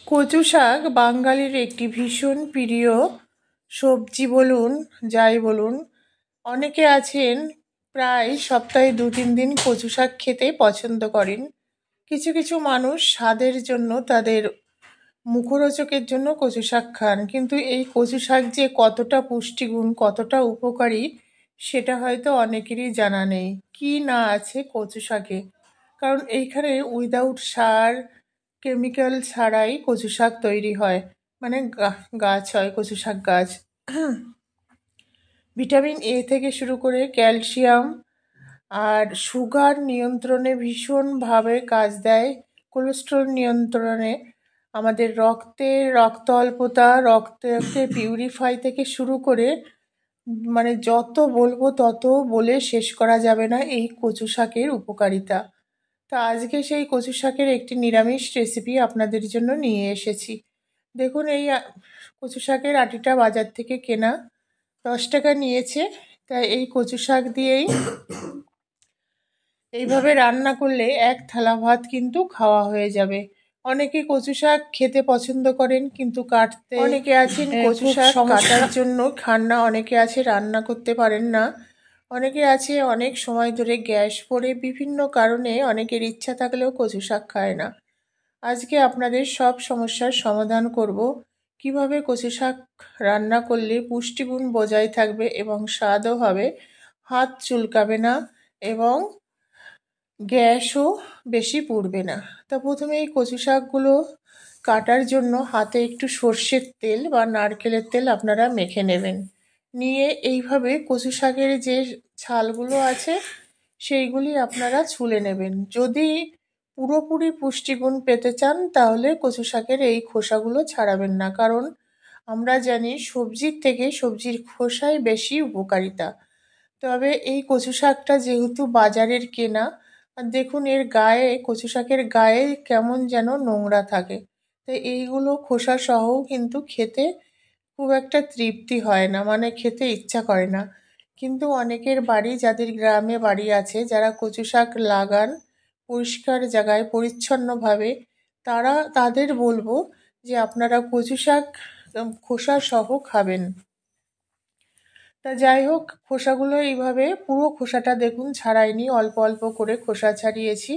কচু শাক বাঙালির একটি ভীষণ প্রিয় সবজি বলুন যাই বলুন। অনেকে আছেন প্রায় সপ্তাহে 2-3 দিন কচু শাক খেতে পছন্দ করেন। কিছু কিছু মানুষ স্বাদের জন্য তাদের মুখরোচকের জন্য কচু শাক খান, কিন্তু এই কচু শাক যে কতটা পুষ্টিগুণ কতটা উপকারী সেটা হয়তো অনেকেরই জানা নেই। কি না আছে কচু শাকে, কারণ এইখানে উইদাউট সার কেমিক্যাল ছাড়াই কচু শাক তৈরি হয়, মানে গাছ হয় কচু শাক গাছ। ভিটামিন এ থেকে শুরু করে ক্যালসিয়াম আর সুগার নিয়ন্ত্রণে ভীষণভাবে কাজ দেয়, কোলেস্ট্রল নিয়ন্ত্রণে, আমাদের রক্ত অল্পতা, রক্তকে পিউরিফাই থেকে শুরু করে মানে যত বলবো তত বলে শেষ করা যাবে না এই কচু শাকের উপকারিতা। তা আজকে সেই কচু শাকের একটি নিরামিষ রেসিপি আপনাদের জন্য নিয়ে এসেছি। দেখুন এই কচু শাকের আটিটা বাজার থেকে কেনা, 10 টাকা নিয়েছে। তাই এই কচু শাক দিয়েই এইভাবে রান্না করলে এক থালা ভাত কিন্তু খাওয়া হয়ে যাবে। অনেকে কচু শাক খেতে পছন্দ করেন কিন্তু কাটতে, অনেকে আছেন কচু শাক কাটার জন্য খান না, অনেকে আছে রান্না করতে পারেন না, অনেকে আছে অনেক সময় ধরে গ্যাস পড়ে, বিভিন্ন কারণে অনেকের ইচ্ছা থাকলেও কচু শাক খায় না। আজকে আপনাদের সব সমস্যার সমাধান করব, কিভাবে কচু শাক রান্না করলে পুষ্টিগুণ বজায় থাকবে এবং স্বাদও হবে, হাত চুলকাবে না এবং গ্যাসও বেশি পুড়বে না। তা প্রথমে এই কচু শাকগুলো কাটার জন্য হাতে একটু সর্ষের তেল বা নারকেলের তেল আপনারা মেখে নেবেন। নিয়ে এইভাবে কচু শাকের যে ছালগুলো আছে সেইগুলি আপনারা ছুলে নেবেন। যদি পুরোপুরি পুষ্টিগুণ পেতে চান তাহলে কচু শাকের এই খোসাগুলো ছাড়াবেন না, কারণ আমরা জানি সবজির থেকে সবজির খোসাই বেশি উপকারিতা। তবে এই কচু শাকটা যেহেতু বাজারের কেনা, আর দেখুন এর গায়ে, কচু শাকের গায়ে কেমন যেন নোংরা থাকে, তাই এইগুলো খোসা সহও কিন্তু খেতে খুব একটা তৃপ্তি হয় না, মানে খেতে ইচ্ছা করে না। কিন্তু অনেকের বাড়ি, যাদের গ্রামে বাড়ি আছে, যারা কচু শাক লাগান পরিষ্কার জায়গায় পরিচ্ছন্নভাবে, তাদের বলবো যে আপনারা কচু শাক খোসা সহ খাবেন। তা যাই হোক, খোসাগুলো এইভাবে পুরো খোসাটা দেখুন ছাড়াইনি, অল্প অল্প করে খোসা ছাড়িয়েছি।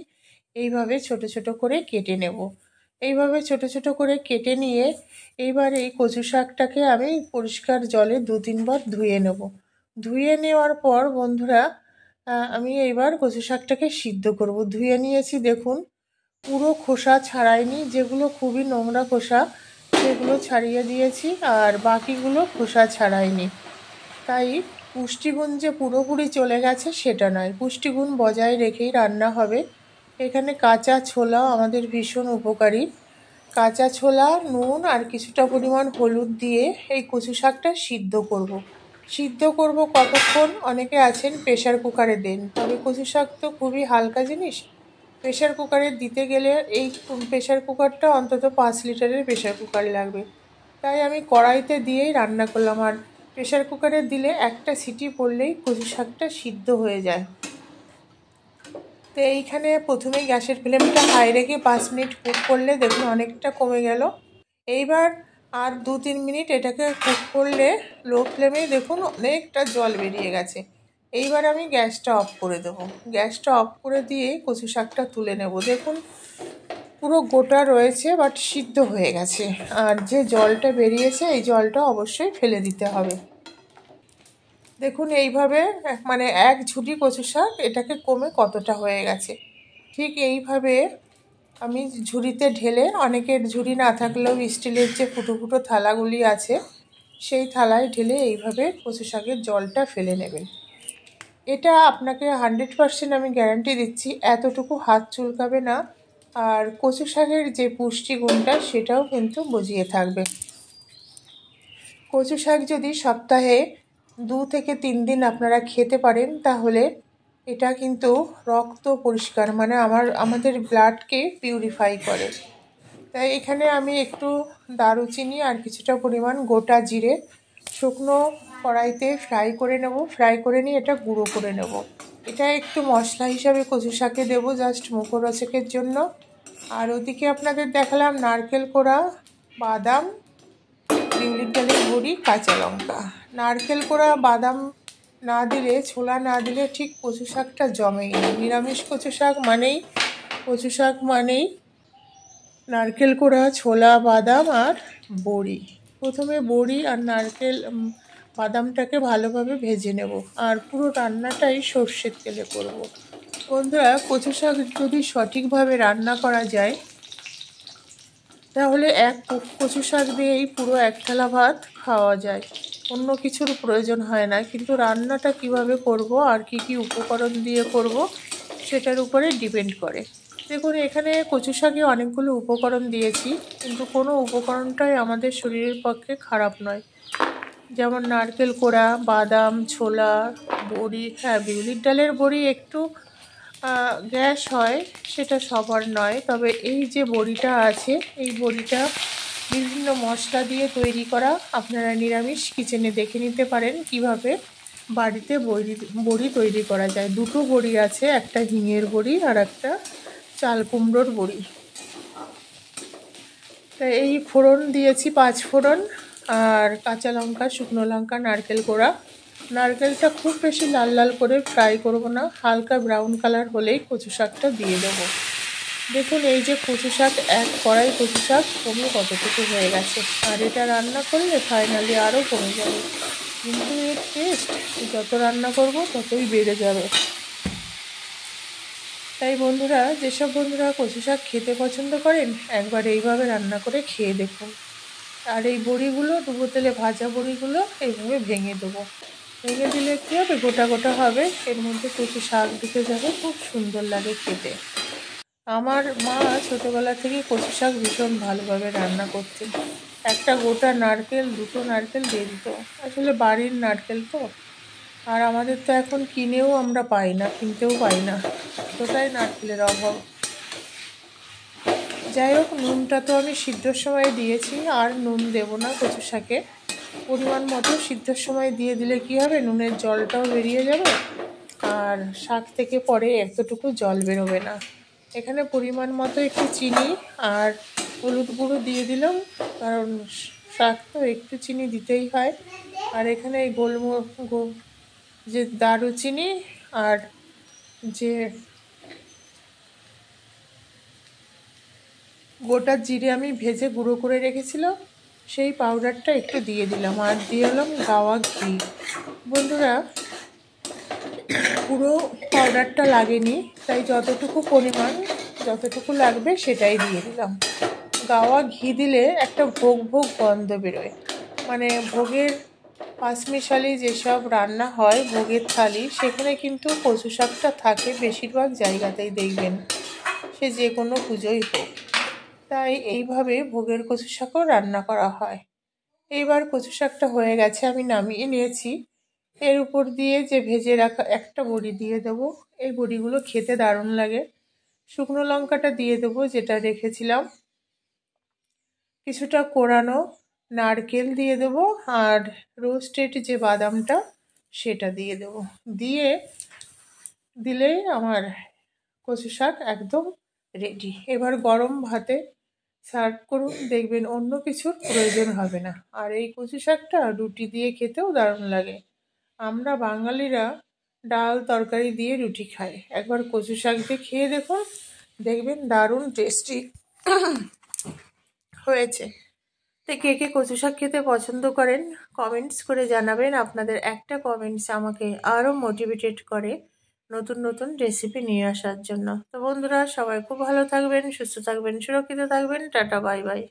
এইভাবে ছোট ছোট করে কেটে নেব। এইভাবে ছোট ছোট করে কেটে নিয়ে এইবার এই কচু শাকটাকে আমি পরিষ্কার জলে 2-3 বার ধুয়ে নেব। ধুয়ে নেওয়ার পর বন্ধুরা, আমি এইবার কচু শাকটাকে সিদ্ধ করব। ধুয়ে নিয়েছি দেখুন, পুরো খোসা ছাড়াইনি, যেগুলো খুবই নোংরা খোসা সেগুলো ছাড়িয়ে দিয়েছি, আর বাকিগুলো খোসা ছাড়াইনি। তাই পুষ্টিগুণ যে পুরোপুরি চলে গেছে সেটা নয়, পুষ্টিগুণ বজায় রেখেই রান্না হবে। এখানে কাঁচা ছোলাও আমাদের ভীষণ উপকারী। কাঁচা ছোলা, নুন আর কিছুটা পরিমাণ হলুদ দিয়ে এই কচু শাকটা সিদ্ধ করব। সিদ্ধ করব কতক্ষণ, অনেকে আছেন প্রেশার কুকারে দেন, তবে কচু শাক তো খুবই হালকা জিনিস, প্রেশার কুকারে দিতে গেলে এই প্রেশার কুকারটা অন্তত 5 লিটারের প্রেশার কুকার লাগবে। তাই আমি কড়াইতে দিয়েই রান্না করলাম, আর প্রেশার কুকারে দিলে একটা সিটি পড়লেই কচু শাকটা সিদ্ধ হয়ে যায়। তো এইখানে প্রথমেই গ্যাসের ফ্লেমটা হাই রেখে 5 মিনিট কুক করলে দেখুন অনেকটা কমে গেল। এইবার আর 2-3 মিনিট এটাকে কুক করলে লো ফ্লেমেই দেখুন অনেকটা জল বেরিয়ে গেছে। এইবার আমি গ্যাসটা অফ করে দেবো। গ্যাসটা অফ করে দিয়ে কচু শাকটা তুলে নেব। দেখুন পুরো গোটা রয়েছে বাট সিদ্ধ হয়ে গেছে, আর যে জলটা বেরিয়েছে এই জলটা অবশ্যই ফেলে দিতে হবে। দেখুন এইভাবে মানে এক ঝুঁটি কচু শাক এটাকে কমে কতটা হয়ে গেছে। ঠিক এইভাবে আমি ঝুড়িতে ঢেলে, অনেকের ঝুড়ি না থাকলেও স্টিলের যে ফুটো ফুটো থালাগুলি আছে সেই থালায় ঢেলে এইভাবে কচু শাকের জলটা ফেলে নেবেন। এটা আপনাকে 100% আমি গ্যারান্টি দিচ্ছি, এতটুকু হাত চুলকাবে না, আর কচু শাকের যে পুষ্টিগুণটা সেটাও কিন্তু বজিয়ে থাকবে। কচু শাক যদি সপ্তাহে 2 থেকে 3 দিন আপনারা খেতে পারেন তাহলে এটা কিন্তু রক্ত পরিষ্কার, মানে আমাদের ব্লাডকে পিউরিফাই করে। তাই এখানে আমি একটু দারুচিনি আর কিছুটা পরিমাণ গোটা জিরে শুকনো কড়াইতে ফ্রাই করে নেব। ফ্রাই করে নিয়ে এটা গুঁড়ো করে নেব। এটা একটু মশলা হিসাবে কচু শাকে দেবো, জাস্ট মুখরোচকের জন্য। আর ওদিকে আপনাদের দেখালাম নারকেল কোড়া, বাদাম, বিউলির ডালের বড়ি, কাঁচা লঙ্কা। নারকেল কোড়া বাদাম না দিলে, ছোলা না দিলে ঠিক কচু শাকটা জমেই না। নিরামিষ কচু শাক মানেই নারকেল কোড়া, ছোলা, বাদাম আর বড়ি। প্রথমে বড়ি আর নারকেল বাদামটাকে ভালোভাবে ভেজে নেব, আর পুরো রান্নাটাই সর্ষের তেলে করব। বন্ধুরা, কচু শাক যদি সঠিকভাবে রান্না করা যায় তাহলে এক কচু শাক দিয়েই পুরো এক থালা ভাত খাওয়া যায়, অন্য কিছুর প্রয়োজন হয় না। কিন্তু রান্নাটা কিভাবে করব আর কি কি উপকরণ দিয়ে করব সেটার উপরে ডিপেন্ড করে। দেখুন, এখানে কচু শাকে অনেকগুলো উপকরণ দিয়েছি, কিন্তু কোনো উপকরণটাই আমাদের শরীরের পক্ষে খারাপ নয়। যেমন নারকেল কোড়া, বাদাম, ছোলা, বড়ি। হ্যাঁ, বিউলির ডালের বড়ি একটু গ্যাস হয়, সেটা সবার নয়। তবে এই যে বড়িটা আছে, এই বড়িটা বিভিন্ন মশলা দিয়ে তৈরি করা। আপনারা নিরামিষ কিচেনে দেখে নিতে পারেন কিভাবে বাড়িতে বড়ি তৈরি করা যায়। দুটো বড়ি আছে, একটা হিঙের বড়ি আর একটা চাল কুমড়োর বড়ি। তাই এই ফোড়ন দিয়েছি 5 ফোড়ন, আর কাঁচা লঙ্কা, শুকনো লঙ্কা, নারকেল কোড়া। নারকেলটা খুব বেশি লাল লাল করে ফ্রাই করব না, হালকা ব্রাউন কালার হলেই কচু শাকটা দিয়ে দেবো। দেখুন, এই যে কচু শাক, এক কড়াই কচু শাক কমে কতটুকু হয়ে গেছে। আর এটা রান্না করলে ফাইনালি আরও কমে যাবে, কিন্তু এর টেস্ট যত রান্না করব ততই বেড়ে যাবে। তাই বন্ধুরা, যেসব বন্ধুরা কচু শাক খেতে পছন্দ করেন, একবার এইভাবে রান্না করে খেয়ে দেখুন। আর এই বড়িগুলো, ডুবো তেলে ভাজা বড়িগুলো এইভাবে ভেঙে দেবো। ভেঙে দিলে কী হবে, গোটা গোটা হবে, এর মধ্যে কচু শাক ঢুকে যাবে, খুব সুন্দর লাগে খেতে। আমার মা ছোটোবেলা থেকে কচু শাক ভীষণ ভালোভাবে রান্না করতেন। একটা গোটা নারকেল, দুটো নারকেল দিয়ে দিত। আসলে বাড়ির নারকেল তো, আর আমাদের তো এখন কিনতেও পাই না, এতটাই নারকেলের অভাব। যাই হোক, নুনটা তো আমি সিদ্ধর সময় দিয়েছি, আর নুন দেব না কচু শাকে। পরিমাণ মতো সিদ্ধর সময় দিয়ে দিলে কী হবে, নুনের জলটাও বেরিয়ে যাবে, আর শাক থেকে পরে এতটুকু জল বেরোবে না। এখানে পরিমাণ মতো একটু চিনি আর হলুদ গুঁড়ো দিয়ে দিলাম, কারণ শাক তো একটু চিনি দিতেই হয়। আর এখানে এই যে দারুচিনি আর যে গোটা জিরে আমি ভেজে গুঁড়ো করে রেখেছিলাম, সেই পাউডারটা একটু দিয়ে দিলাম, আর দিয়ে এলাম গাওয়া ঘি। বন্ধুরা, পুরো পাউডারটা লাগেনি, তাই যতটুকু লাগবে সেটাই দিয়ে দিলাম। গাওয়া ঘি দিলে একটা ভোগ গন্ধ বেরোয়, মানে ভোগের পাঁচমিশালি যেসব রান্না হয়, ভোগের থালি, সেখানে কিন্তু কচু শাকটা থাকে বেশিরভাগ জায়গাতেই, দেখবেন সে যে কোনো পুজোই হোক। তাই এইভাবে ভোগের কচু শাকও রান্না করা হয়। এইবার কচু শাকটা হয়ে গেছে, আমি নামিয়ে নিয়েছি। এর উপর দিয়ে যে ভেজে রাখা একটা বড়ি দিয়ে দেবো। এই বড়িগুলো খেতে দারুণ লাগে। শুকনো লঙ্কাটা দিয়ে দেবো যেটা রেখেছিলাম, কিছুটা কোরানো নারকেল দিয়ে দেবো, আর রোস্টেড যে বাদামটা সেটা দিয়ে দেবো। দিলেই আমার কচু শাক একদম রেডি। এবার গরম ভাতে সার্ভ করুন, দেখবেন অন্য কিছুর প্রয়োজন হবে না। আর এই কচু শাকটা রুটি দিয়ে খেতেও দারুণ লাগে। আমরা বাঙালিরা ডাল তরকারি দিয়ে রুটি খাই, একবার কচু শাক দিয়ে খেয়ে দেখুন, দেখবেন দারুণ টেস্টি হয়েছে। তো কে কে কচু শাক খেতে পছন্দ করেন কমেন্টস করে জানাবেন। আপনাদের একটা কমেন্টস আমাকে আরও মোটিভেটেড করে নতুন নতুন রেসিপি নিয়ে আসার জন্য। তো বন্ধুরা, সবাই খুব ভালো থাকবেন, সুস্থ থাকবেন, সুরক্ষিত থাকবেন। Tata, bye bye.